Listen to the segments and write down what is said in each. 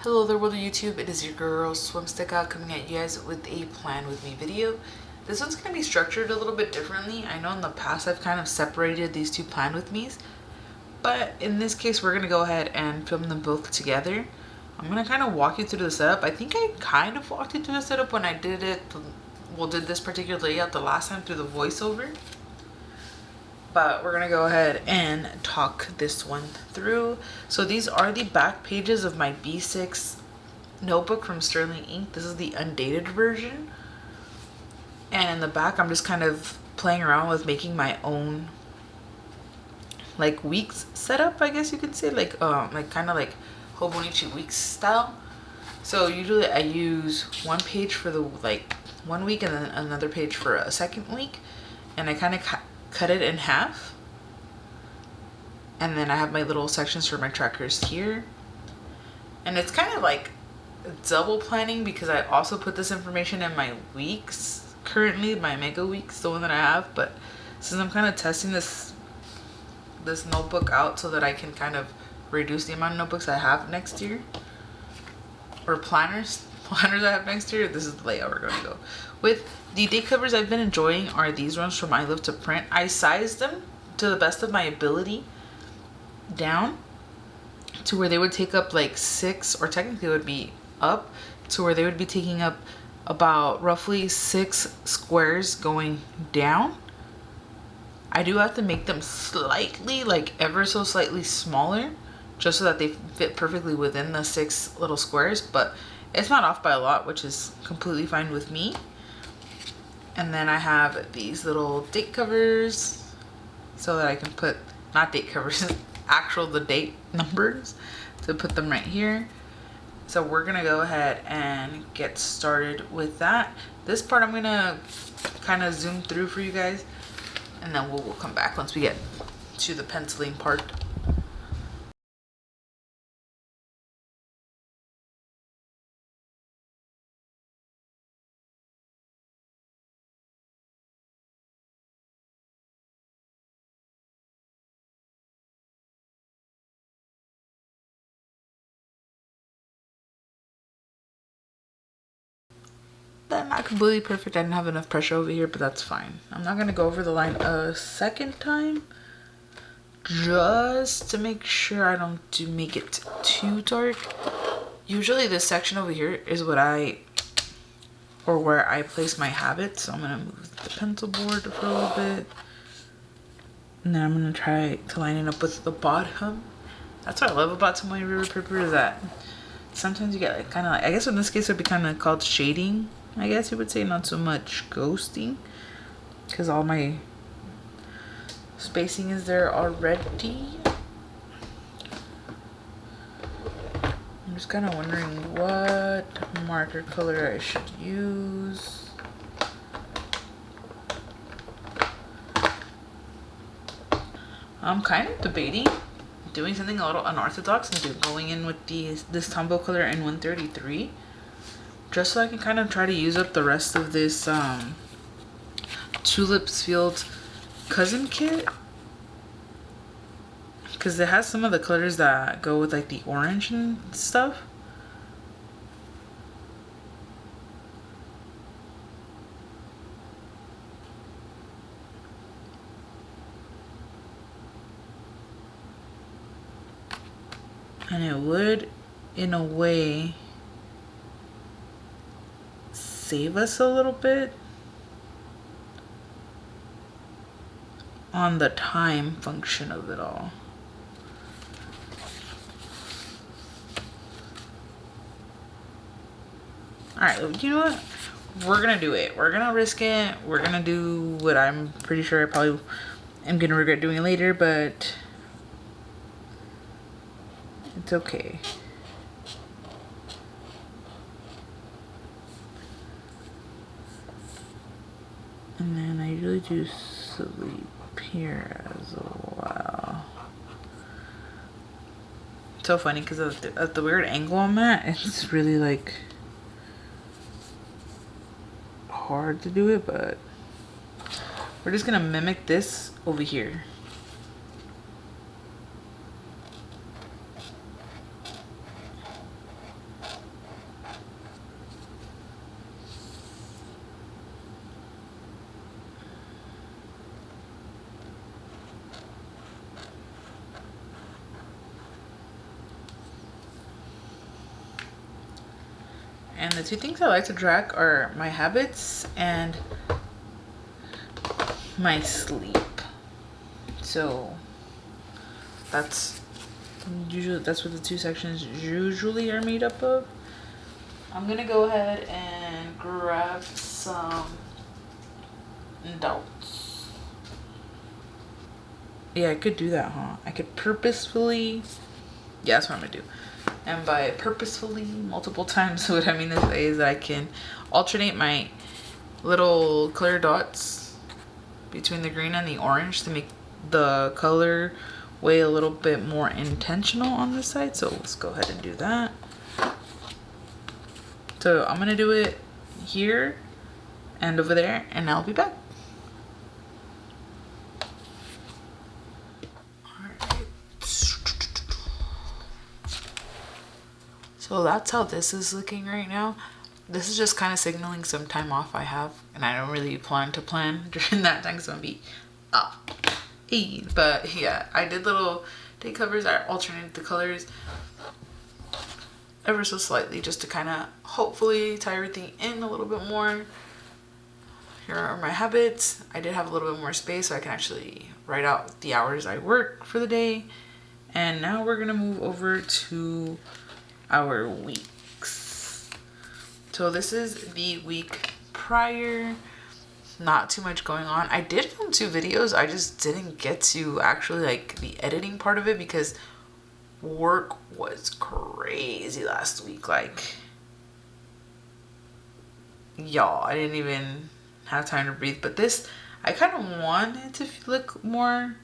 Hello there, world of YouTube. It is your girl SwimmstaGal coming at you guys with a plan with me video. This one's going to be structured a little bit differently. I know in the past I've kind of separated these two plan with me's, but in this case we're going to go ahead and film them both together. I'm going to kind of walk you through the setup. I think I kind of walked you through the setup when I did this particular layout the last time through the voiceover. But we're gonna go ahead and talk this one through. So these are the back pages of my B6 notebook from Sterling Ink. This is the undated version. And in the back, I'm just kind of playing around with making my own like weeks setup, I guess you could say, like kind of like Hobonichi weeks style. So usually I use one page for the like 1 week and then another page for a second week, and I kind of cut it in half, and then I have my little sections for my trackers here. And it's kind of like double planning because I also put this information in my weeks currently, my mega weeks, the one that I have. But since I'm kind of testing this notebook out so that I can kind of reduce the amount of notebooks I have next year, or planners I have next year, this is the layout we're going to go with. The date covers I've been enjoying are these ones from I Live to Print. I sized them to the best of my ability down to where they would take up like 6, or technically it would be up to where they would be taking up about roughly 6 squares going down. I do have to make them slightly, like ever so slightly smaller, just so that they fit perfectly within the 6 little squares, but it's not off by a lot, which is completely fine with me. And then I have these little date covers so that I can put, not date covers, the date numbers, to put them right here. So we're gonna go ahead and get started with that. This part I'm gonna kind of zoom through for you guys, and then we'll come back once we get to the penciling part. That's not completely perfect. I didn't have enough pressure over here, but that's fine. I'm not gonna go over the line a second time, just to make sure I don't make it too dark. Usually this section over here is where I place my habits. So I'm gonna move the pencil board for a little bit, and then I'm gonna try to line it up with the bottom. That's what I love about Tomoe River Paper, is that sometimes you get like kind of like, I guess in this case it would be kind of called shading, I guess you would say, not so much ghosting, because all my spacing is there already. I'm just kind of wondering what marker color I should use. I'm kind of debating doing something a little unorthodox and going in with this Tombow color in 133, just so I can kind of try to use up the rest of this Tulips Field cousin kit, because it has some of the colors that go with like the orange and stuff. And it would, in a way, save us a little bit on the time function of it all. Alright, you know what? We're gonna do it. We're gonna risk it. We're gonna do what I'm pretty sure I probably am gonna regret doing later, but it's okay. And then I usually do sleep here as well. It's so funny because of the weird angle I'm at, it's really like hard to do it, but we're just gonna mimic this over here. And the two things I like to track are my habits and my sleep. So that's what the two sections usually are made up of. I'm gonna go ahead and grab some doubts. Yeah, I could do that, huh? I could purposefully. Yeah, that's what I'm gonna do. And by purposefully multiple times, what I mean to say is that I can alternate my little clear dots between the green and the orange to make the color way a little bit more intentional on this side. So let's go ahead and do that. So I'm gonna do it here and over there, and I'll be back. So that's how this is looking right now. This is just kind of signaling some time off I have, and I don't really plan during that time because I'm gonna be up. But yeah, I did little day covers. I alternated the colors ever so slightly just to kind of hopefully tie everything in a little bit more. Here are my habits. I did have a little bit more space so I can actually write out the hours I work for the day. And now we're gonna move over to our weeks. So this is the week prior. Not too much going on. I did film 2 videos. I just didn't get to actually like the editing part of it because work was crazy last week. Like, y'all, I didn't even have time to breathe. But this, I kind of wanted to look more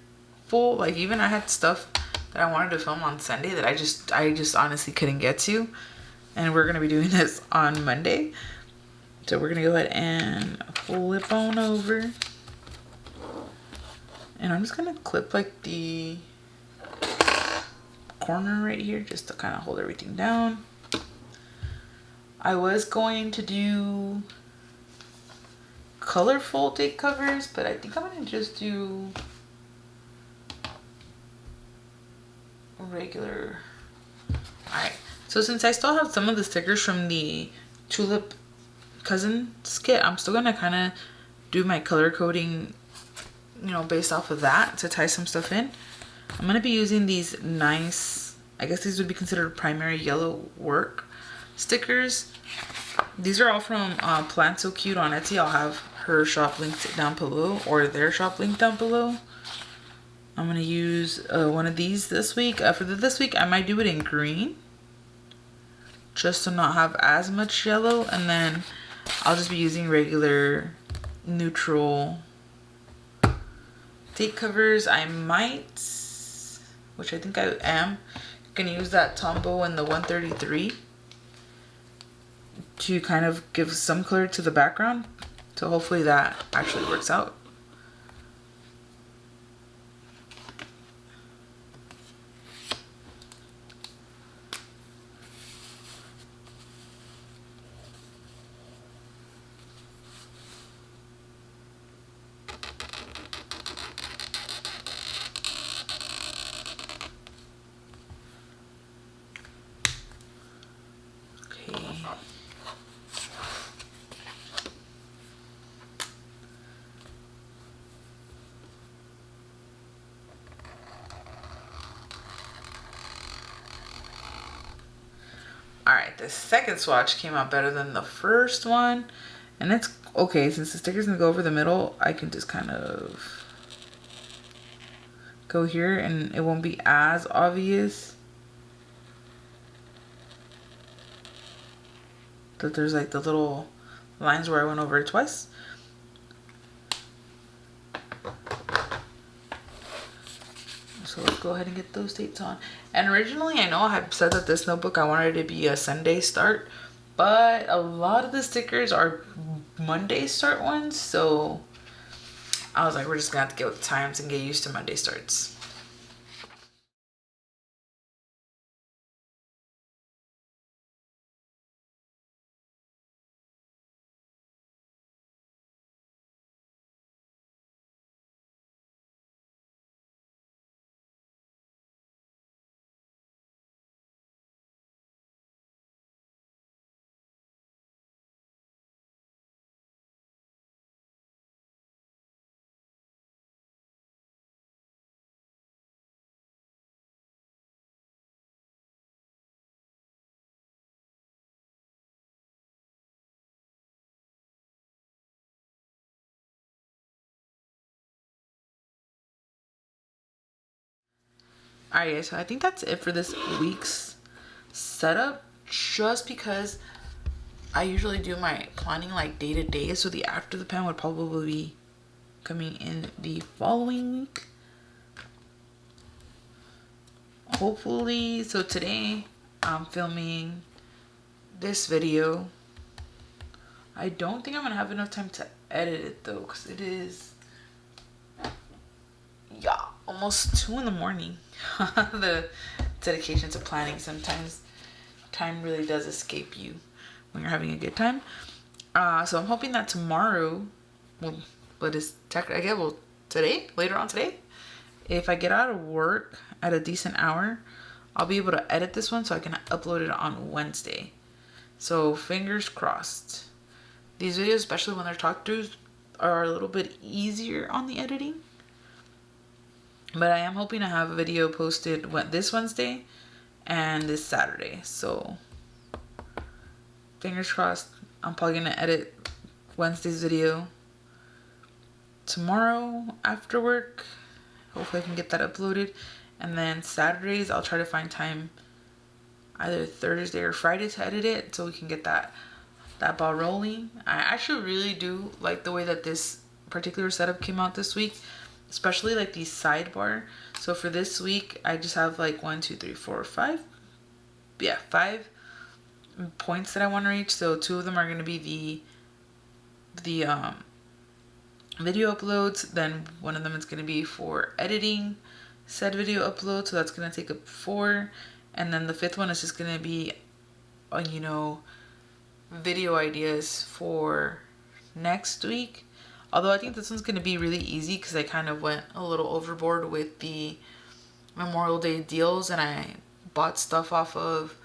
full. Like, even I had stuff that I wanted to film on Sunday that I just honestly couldn't get to. And we're gonna be doing this on Monday. So we're gonna go ahead and flip on over. And I'm just gonna clip like the corner right here just to kind of hold everything down. I was going to do colorful date covers, but I think I'm gonna just do regular. Alright, so since I still have some of the stickers from the Tulip Cousins kit, I'm still gonna kind of do my color coding, you know, based off of that to tie some stuff in. I'm gonna be using these nice, I guess these would be considered primary yellow work stickers. These are all from PlanSoCute on Etsy. I'll have her shop linked down below, or their shop linked down below. I'm gonna use one of these this week. For this week, I might do it in green, just to not have as much yellow, and then I'll just be using regular neutral date covers. I might, which I think I am, gonna use that Tombow and the 133 to kind of give some color to the background. So hopefully that actually works out. Alright, the second swatch came out better than the first one. And it's okay, since the sticker's gonna go over the middle, I can just kind of go here and it won't be as obvious that there's like the little lines where I went over it twice. So let's go ahead and get those dates on. And originally, I know I had said that this notebook, I wanted it to be a Sunday start, but a lot of the stickers are Monday start ones. So I was like, we're just gonna have to get with the times and get used to Monday starts. Alright guys, so I think that's it for this week's setup, just because I usually do my planning like day to day, so the after the pan would probably be coming in the following week. Hopefully, so today I'm filming this video. I don't think I'm gonna have enough time to edit it though, because it is, yeah, almost 2 in the morning. The dedication to planning, sometimes time really does escape you when you're having a good time. So I'm hoping that tomorrow, well, but it's I guess, well, today, later on today, if I get out of work at a decent hour, I'll be able to edit this one so I can upload it on Wednesday. So fingers crossed. These videos, especially when they're talk throughs, are a little bit easier on the editing. But I am hoping to have a video posted this Wednesday and this Saturday. So fingers crossed. I'm probably going to edit Wednesday's video tomorrow after work. Hopefully I can get that uploaded. And then Saturdays, I'll try to find time either Thursday or Friday to edit it so we can get that ball rolling. I actually really do like the way that this particular setup came out this week, especially like the sidebar. So for this week, I just have like 5 points that I want to reach. So 2 of them are going to be the video uploads, then 1 of them is going to be for editing said video upload, so that's going to take up 4, and then the 5th one is just going to be you know, video ideas for next week. Although I think this one's going to be really easy because I kind of went a little overboard with the Memorial Day deals, and I bought stuff off of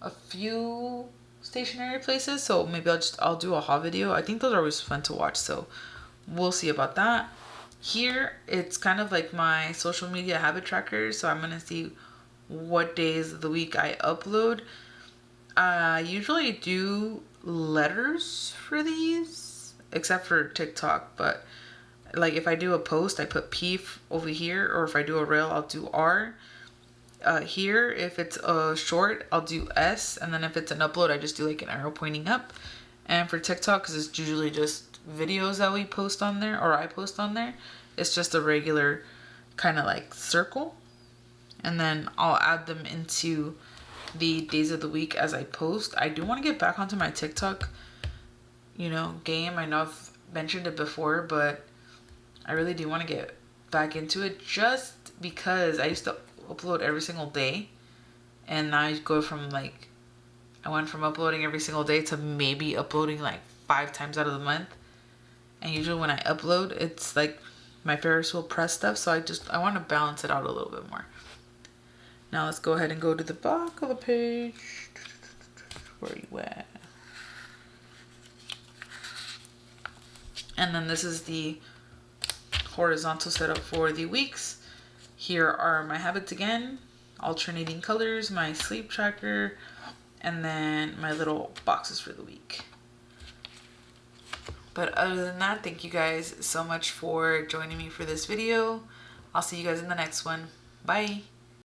a few stationery places. So maybe I'll do a haul video. I think those are always fun to watch, so we'll see about that. Here, it's kind of like my social media habit tracker, so I'm going to see what days of the week I upload. I usually do letters for these, except for TikTok, but like if I do a post, I put P over here, or if I do a reel, I'll do R. Here, if it's a short, I'll do S, and then if it's an upload, I just do like an arrow pointing up. And for TikTok, because it's usually just videos that we post on there, or I post on there, it's just a regular kind of like circle, and then I'll add them into the days of the week as I post. I do want to get back onto my TikTok, game. I know I've mentioned it before, but I really do want to get back into it, just because I used to upload every single day, and now I went from uploading every single day to maybe uploading like 5 times out of the month. And usually when I upload, it's like my Ferris wheel press stuff, so I want to balance it out a little bit more. Now let's go ahead and go to the back of the page. Where are you at? And then this is the horizontal setup for the weeks. Here are my habits again, alternating colors, my sleep tracker, and then my little boxes for the week. But other than that, thank you guys so much for joining me for this video. I'll see you guys in the next one. Bye.